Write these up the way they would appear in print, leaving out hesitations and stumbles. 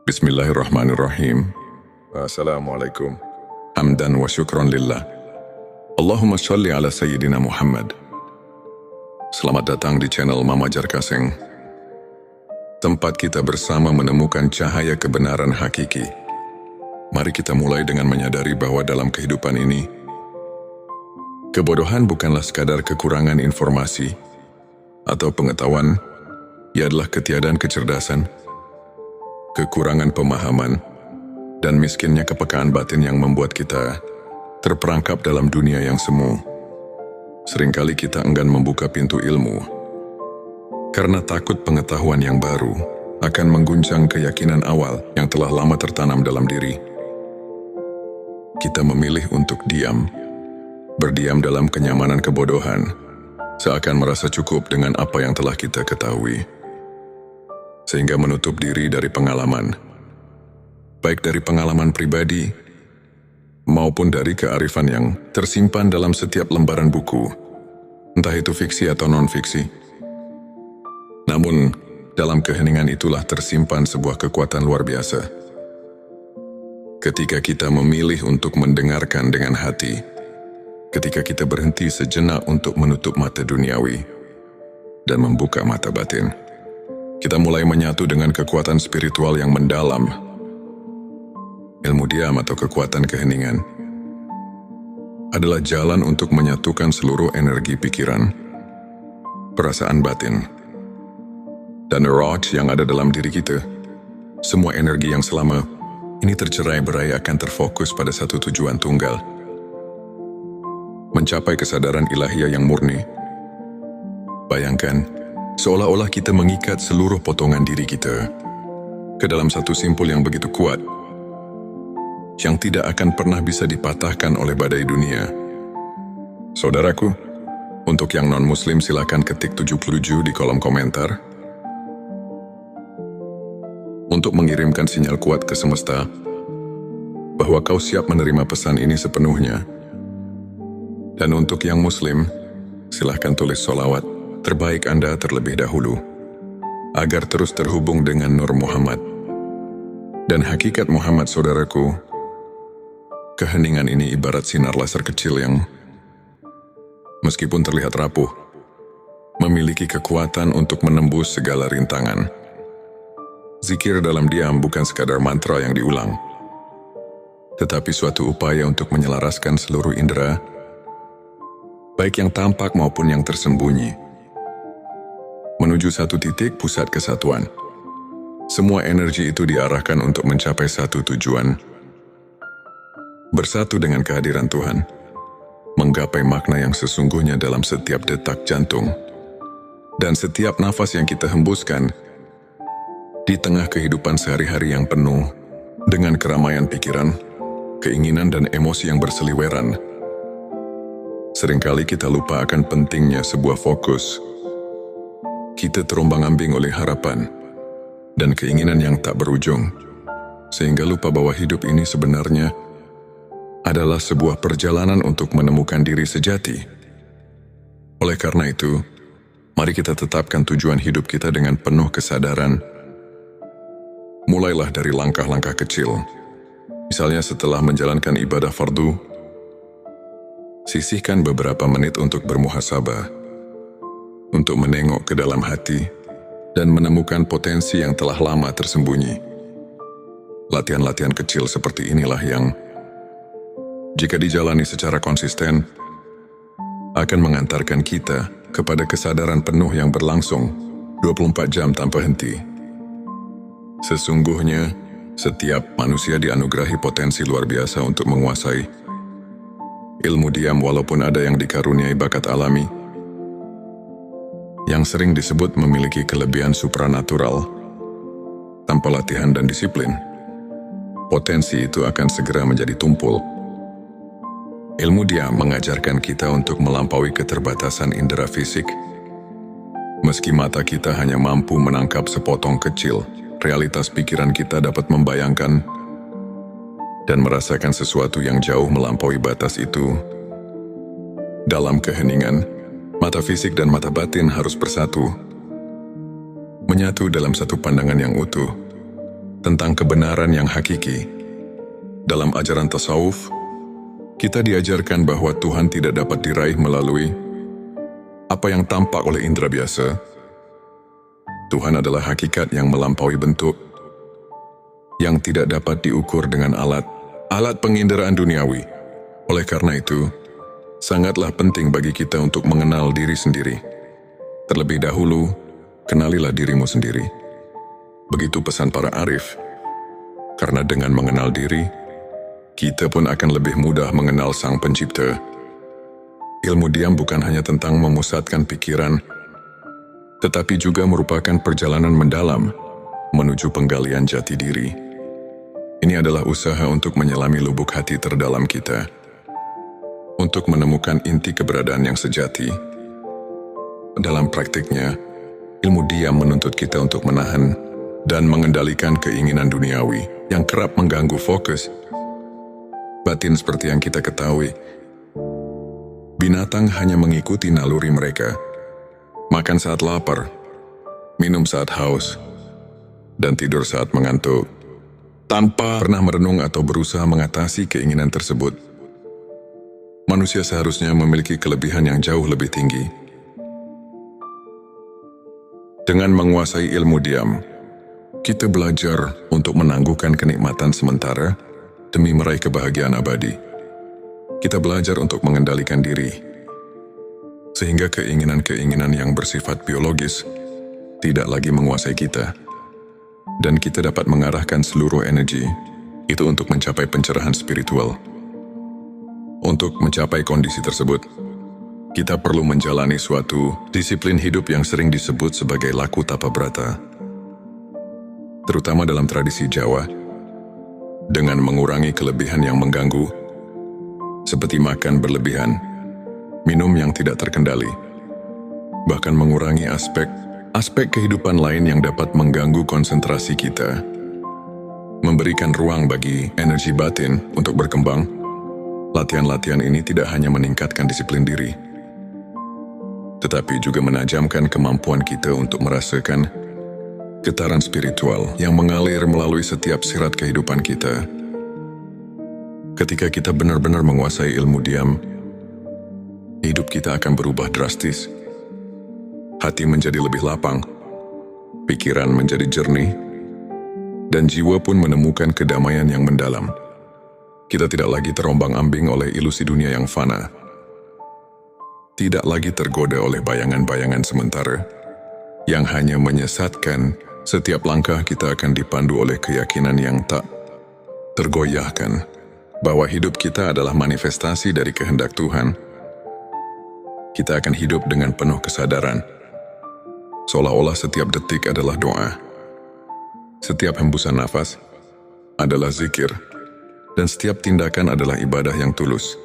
Bismillahirrahmanirrahim. Assalamualaikum. Hamdan wa syukron lillah. Allahumma sholli ala Sayyidina Muhammad. Selamat datang di channel Mama Jar Kaseng. Tempat kita bersama menemukan cahaya kebenaran hakiki. Mari kita mulai dengan menyadari bahwa dalam kehidupan ini, kebodohan bukanlah sekadar kekurangan informasi atau pengetahuan, ia adalah ketiadaan kecerdasan, kekurangan pemahaman, dan miskinnya kepekaan batin yang membuat kita terperangkap dalam dunia yang semu. Seringkali kita enggan membuka pintu ilmu, karena takut pengetahuan yang baru akan mengguncang keyakinan awal yang telah lama tertanam dalam diri. Kita memilih untuk berdiam dalam kenyamanan kebodohan, seakan merasa cukup dengan apa yang telah kita ketahui, sehingga menutup diri dari pengalaman, baik dari pengalaman pribadi maupun dari kearifan yang tersimpan dalam setiap lembaran buku, entah itu fiksi atau non-fiksi. Namun, dalam keheningan itulah tersimpan sebuah kekuatan luar biasa. Ketika kita memilih untuk mendengarkan dengan hati, ketika kita berhenti sejenak untuk menutup mata duniawi dan membuka mata batin, kita mulai menyatu dengan kekuatan spiritual yang mendalam. Ilmu diam atau kekuatan keheningan adalah jalan untuk menyatukan seluruh energi pikiran, perasaan batin, dan roh yang ada dalam diri kita. Semua energi yang selama ini tercerai-berai akan terfokus pada satu tujuan tunggal, mencapai kesadaran ilahiyah yang murni. Bayangkan, seolah-olah kita mengikat seluruh potongan diri kita ke dalam satu simpul yang begitu kuat, yang tidak akan pernah bisa dipatahkan oleh badai dunia. Saudaraku, untuk yang non-muslim silakan ketik 77 di kolom komentar, untuk mengirimkan sinyal kuat ke semesta, bahwa kau siap menerima pesan ini sepenuhnya. Dan untuk yang muslim, silahkan tulis sholawat terbaik Anda terlebih dahulu, agar terus terhubung dengan Nur Muhammad dan hakikat Muhammad. Saudaraku, keheningan ini ibarat sinar laser kecil yang, meskipun terlihat rapuh, memiliki kekuatan untuk menembus segala rintangan. Zikir dalam diam bukan sekadar mantra yang diulang, tetapi suatu upaya untuk menyelaraskan seluruh indera, baik yang tampak maupun yang tersembunyi, menuju satu titik pusat kesatuan. Semua energi itu diarahkan untuk mencapai satu tujuan: bersatu dengan kehadiran Tuhan, menggapai makna yang sesungguhnya dalam setiap detak jantung dan setiap nafas yang kita hembuskan di tengah kehidupan sehari-hari yang penuh dengan keramaian pikiran, keinginan dan emosi yang berseliweran. Seringkali kita lupa akan pentingnya sebuah fokus. Kita terombang-ambing oleh harapan dan keinginan yang tak berujung, sehingga lupa bahwa hidup ini sebenarnya adalah sebuah perjalanan untuk menemukan diri sejati. Oleh karena itu, mari kita tetapkan tujuan hidup kita dengan penuh kesadaran. Mulailah dari langkah-langkah kecil. Misalnya setelah menjalankan ibadah fardu, sisihkan beberapa menit untuk bermuhasabah, untuk menengok ke dalam hati dan menemukan potensi yang telah lama tersembunyi. Latihan-latihan kecil seperti inilah yang, jika dijalani secara konsisten, akan mengantarkan kita kepada kesadaran penuh yang berlangsung 24 jam tanpa henti. Sesungguhnya, setiap manusia dianugerahi potensi luar biasa untuk menguasai ilmu diam, walaupun ada yang dikaruniai bakat alami, yang sering disebut memiliki kelebihan supranatural. Tanpa latihan dan disiplin, potensi itu akan segera menjadi tumpul. Ilmu diam mengajarkan kita untuk melampaui keterbatasan indera fisik. Meski mata kita hanya mampu menangkap sepotong kecil, realitas pikiran kita dapat membayangkan dan merasakan sesuatu yang jauh melampaui batas itu. Dalam keheningan, mata fisik dan mata batin harus bersatu, menyatu dalam satu pandangan yang utuh. tentang kebenaran yang hakiki. Dalam ajaran tasawuf, kita diajarkan bahwa Tuhan tidak dapat diraih melalui apa yang tampak oleh indera biasa. Tuhan adalah hakikat yang melampaui bentuk, yang tidak dapat diukur dengan alat penginderaan duniawi. Oleh karena itu, sangatlah penting bagi kita untuk mengenal diri sendiri. Terlebih dahulu, kenalilah dirimu sendiri. Begitu pesan para arif, karena dengan mengenal diri, kita pun akan lebih mudah mengenal Sang Pencipta. Ilmu diam bukan hanya tentang memusatkan pikiran, tetapi juga merupakan perjalanan mendalam menuju penggalian jati diri. Ini adalah usaha untuk menyelami lubuk hati terdalam kita, untuk menemukan inti keberadaan yang sejati. Dalam praktiknya, ilmu diam menuntut kita untuk menahan dan mengendalikan keinginan duniawi yang kerap mengganggu fokus batin. Seperti yang kita ketahui, binatang hanya mengikuti naluri mereka. Makan saat lapar, minum saat haus, dan tidur saat mengantuk, tanpa pernah merenung atau berusaha mengatasi keinginan tersebut. Manusia seharusnya memiliki kelebihan yang jauh lebih tinggi. Dengan menguasai ilmu diam, kita belajar untuk menangguhkan kenikmatan sementara demi meraih kebahagiaan abadi. Kita belajar untuk mengendalikan diri, sehingga keinginan-keinginan yang bersifat biologis tidak lagi menguasai kita, dan kita dapat mengarahkan seluruh energi itu untuk mencapai pencerahan spiritual. Untuk mencapai kondisi tersebut, kita perlu menjalani suatu disiplin hidup yang sering disebut sebagai laku tapa brata. Terutama dalam tradisi Jawa, dengan mengurangi kelebihan yang mengganggu, seperti makan berlebihan, minum yang tidak terkendali, bahkan mengurangi aspek kehidupan lain yang dapat mengganggu konsentrasi kita. Memberikan ruang bagi energi batin untuk berkembang, latihan-latihan ini tidak hanya meningkatkan disiplin diri, tetapi juga menajamkan kemampuan kita untuk merasakan getaran spiritual yang mengalir melalui setiap sirat kehidupan kita. Ketika kita benar-benar menguasai ilmu diam, hidup kita akan berubah drastis. Hati menjadi lebih lapang, pikiran menjadi jernih, dan jiwa pun menemukan kedamaian yang mendalam. Kita tidak lagi terombang-ambing oleh ilusi dunia yang fana, tidak lagi tergoda oleh bayangan-bayangan sementara yang hanya menyesatkan. Setiap langkah kita akan dipandu oleh keyakinan yang tak tergoyahkan bahwa hidup kita adalah manifestasi dari kehendak Tuhan. Kita akan hidup dengan penuh kesadaran, seolah-olah setiap detik adalah doa, setiap hembusan nafas adalah zikir, dan setiap tindakan adalah ibadah yang tulus.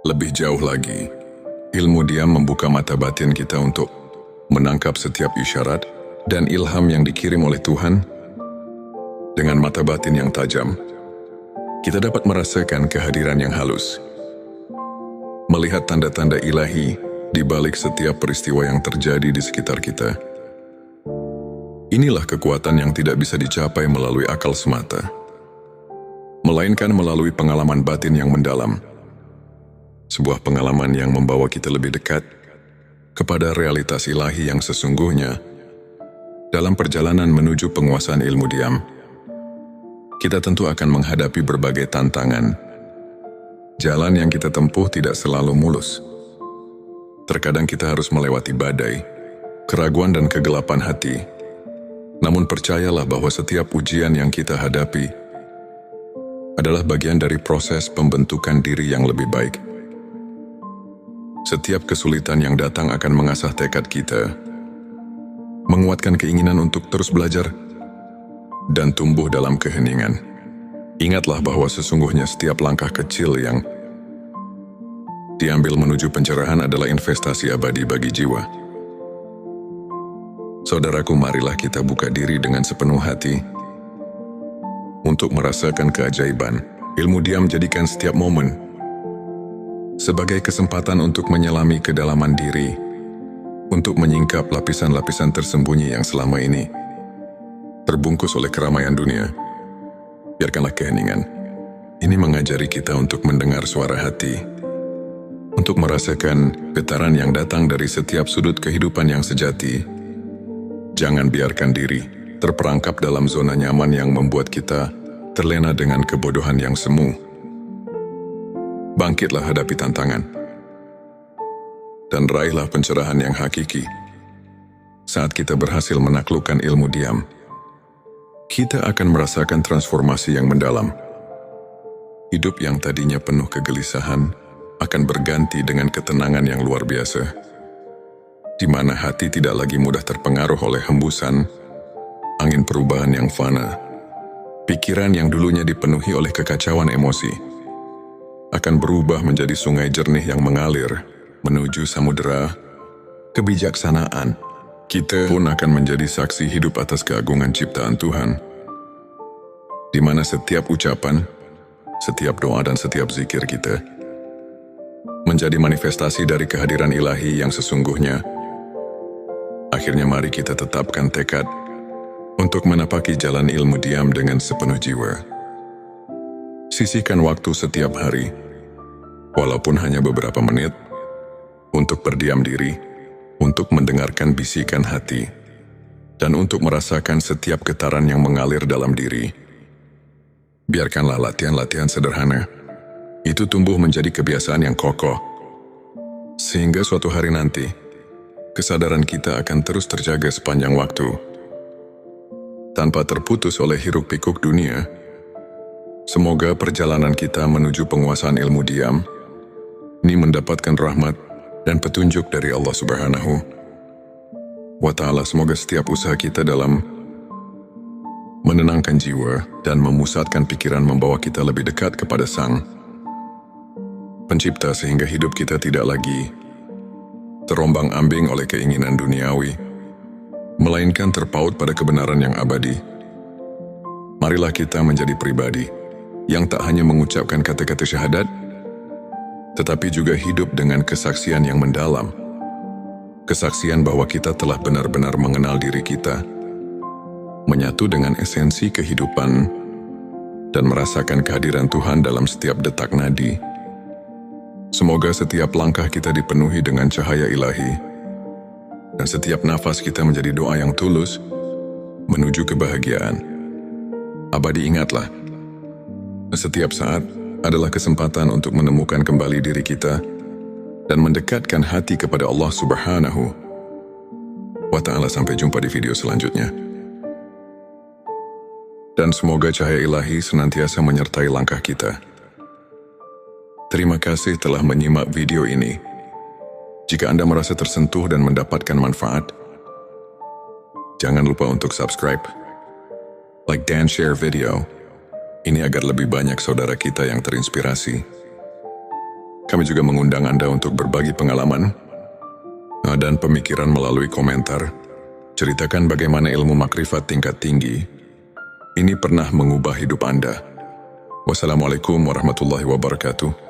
Lebih jauh lagi, ilmu diam membuka mata batin kita untuk menangkap setiap isyarat dan ilham yang dikirim oleh Tuhan. Dengan mata batin yang tajam, kita dapat merasakan kehadiran yang halus, melihat tanda-tanda ilahi di balik setiap peristiwa yang terjadi di sekitar kita. Inilah kekuatan yang tidak bisa dicapai melalui akal semata, melainkan melalui pengalaman batin yang mendalam. Sebuah pengalaman yang membawa kita lebih dekat kepada realitas ilahi yang sesungguhnya. Dalam perjalanan menuju penguasaan ilmu diam, kita tentu akan menghadapi berbagai tantangan. Jalan yang kita tempuh tidak selalu mulus. Terkadang kita harus melewati badai, keraguan dan kegelapan hati. Namun percayalah bahwa setiap ujian yang kita hadapi adalah bagian dari proses pembentukan diri yang lebih baik. Setiap kesulitan yang datang akan mengasah tekad kita, menguatkan keinginan untuk terus belajar, dan tumbuh dalam keheningan. Ingatlah bahwa sesungguhnya setiap langkah kecil yang diambil menuju pencerahan adalah investasi abadi bagi jiwa. Saudaraku, marilah kita buka diri dengan sepenuh hati untuk merasakan keajaiban. Ilmu diam jadikan setiap momen sebagai kesempatan untuk menyelami kedalaman diri, untuk menyingkap lapisan-lapisan tersembunyi yang selama ini terbungkus oleh keramaian dunia. Biarkanlah keheningan ini mengajari kita untuk mendengar suara hati, untuk merasakan getaran yang datang dari setiap sudut kehidupan yang sejati. Jangan biarkan diri terperangkap dalam zona nyaman yang membuat kita terlena dengan kebodohan yang semu. Bangkitlah hadapi tantangan, dan raihlah pencerahan yang hakiki. Saat kita berhasil menaklukkan ilmu diam, kita akan merasakan transformasi yang mendalam. Hidup yang tadinya penuh kegelisahan akan berganti dengan ketenangan yang luar biasa, di mana hati tidak lagi mudah terpengaruh oleh hembusan angin perubahan yang fana. Pikiran yang dulunya dipenuhi oleh kekacauan emosi akan berubah menjadi sungai jernih yang mengalir menuju samudera kebijaksanaan. Kita pun akan menjadi saksi hidup atas keagungan ciptaan Tuhan, di mana setiap ucapan, setiap doa dan setiap zikir kita menjadi manifestasi dari kehadiran ilahi yang sesungguhnya. Akhirnya mari kita tetapkan tekad untuk menapaki jalan ilmu diam dengan sepenuh jiwa. Sisihkan waktu setiap hari, walaupun hanya beberapa menit, untuk berdiam diri, untuk mendengarkan bisikan hati, dan untuk merasakan setiap getaran yang mengalir dalam diri. Biarkanlah latihan-latihan sederhana itu tumbuh menjadi kebiasaan yang kokoh, sehingga suatu hari nanti, kesadaran kita akan terus terjaga sepanjang waktu, tanpa terputus oleh hiruk-pikuk dunia. Semoga perjalanan kita menuju penguasaan ilmu diam ini mendapatkan rahmat dan petunjuk dari Allah Subhanahu wa Ta'ala. Semoga setiap usaha kita dalam menenangkan jiwa dan memusatkan pikiran membawa kita lebih dekat kepada Sang Pencipta, sehingga hidup kita tidak lagi terombang-ambing oleh keinginan duniawi, melainkan terpaut pada kebenaran yang abadi. Marilah kita menjadi pribadi yang tak hanya mengucapkan kata-kata syahadat, tetapi juga hidup dengan kesaksian yang mendalam. Kesaksian bahwa kita telah benar-benar mengenal diri kita, menyatu dengan esensi kehidupan, dan merasakan kehadiran Tuhan dalam setiap detak nadi. Semoga setiap langkah kita dipenuhi dengan cahaya ilahi, dan setiap nafas kita menjadi doa yang tulus menuju kebahagiaan abadi. Ingatlah, setiap saat adalah kesempatan untuk menemukan kembali diri kita dan mendekatkan hati kepada Allah Subhanahu wa Ta'ala. Sampai jumpa di video selanjutnya. Dan semoga cahaya ilahi senantiasa menyertai langkah kita. Terima kasih telah menyimak video ini. Jika Anda merasa tersentuh dan mendapatkan manfaat, jangan lupa untuk subscribe, like dan share video ini agar lebih banyak saudara kita yang terinspirasi. Kami juga mengundang Anda untuk berbagi pengalaman dan pemikiran melalui komentar. Ceritakan bagaimana ilmu makrifat tingkat tinggi ini pernah mengubah hidup Anda. Wassalamualaikum warahmatullahi wabarakatuh.